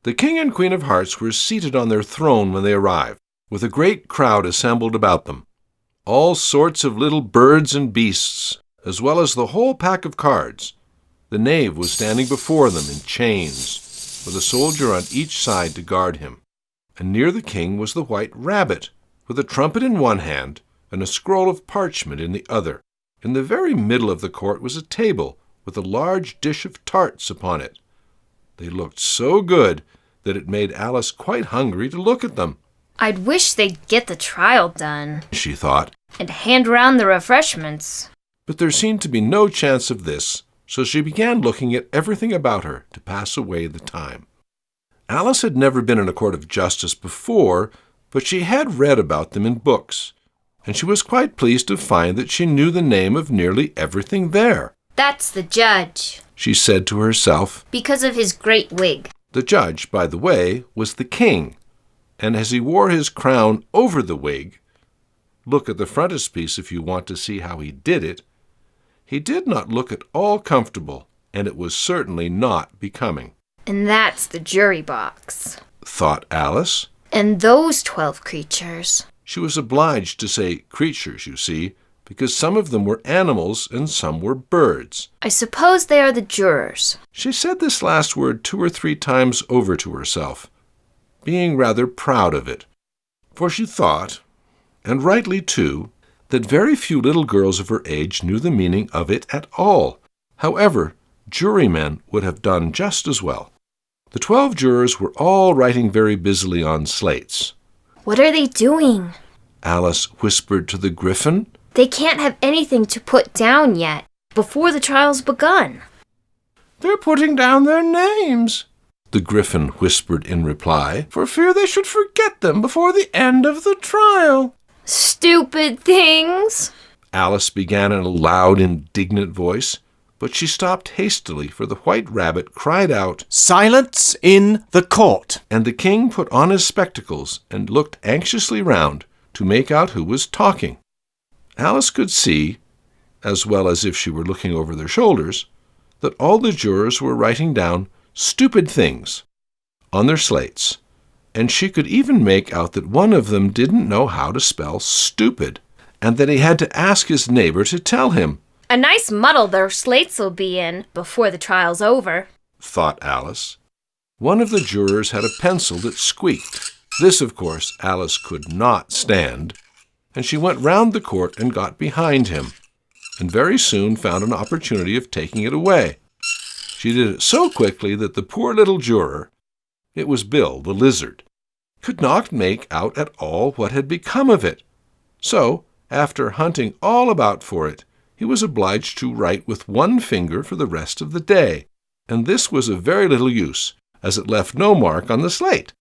The King and Queen of Hearts were seated on their throne when they arrived, with a great crowd assembled about them. All sorts of little birds and beasts, as well as the whole pack of cards. The knave was standing before them in chains, with a soldier on each side to guard him. And near the king was the white rabbit, with a trumpet in one hand and a scroll of parchment in the other. In the very middle of the court was a table with a large dish of tarts upon it. They looked so good that it made Alice quite hungry to look at them. I'd wish they'd get the trial done, she thought, and hand round the refreshments. But there seemed to be no chance of this, so she began looking at everything about her to pass away the time. Alice had never been in a court of justice before, but she had read about them in books, and she was quite pleased to find that she knew the name of nearly everything there. That's the judge, she said to herself, because of his great wig. The judge, by the way, was the king, and as he wore his crown over the wig, look at the frontispiece if you want to see how he did it, he did not look at all comfortable, and it was certainly not becoming. And that's the jury box, thought Alice. And those 12 creatures. She was obliged to say creatures, you see, because some of them were animals and some were birds. I suppose they are the jurors. She said this last word 2 or 3 times over to herself, being rather proud of it, for she thought, and rightly too, that very few little girls of her age knew the meaning of it at all. However, jurymen would have done just as well. The 12 jurors were all writing very busily on slates. What are they doing? Alice whispered to the Gryphon. They can't have anything to put down yet, before the trial's begun. They're putting down their names, the Gryphon whispered in reply, for fear they should forget them before the end of the trial. Stupid things! Alice began in a loud, indignant voice, but she stopped hastily, for the white rabbit cried out, "Silence in the court!" And the king put on his spectacles and looked anxiously round to make out who was talking. Alice could see, as well as if she were looking over their shoulders, that all the jurors were writing down stupid things on their slates, and she could even make out that one of them didn't know how to spell stupid, and that he had to ask his neighbor to tell him. A nice muddle their slates will be in before the trial's over, thought Alice. One of the jurors had a pencil that squeaked. This, of course, Alice could not stand, and she went round the court and got behind him, and very soon found an opportunity of taking it away. She did it so quickly that the poor little juror, it was Bill the lizard, could not make out at all what had become of it. So, after hunting all about for it, he was obliged to write with one finger for the rest of the day, and this was of very little use, as it left no mark on the slate.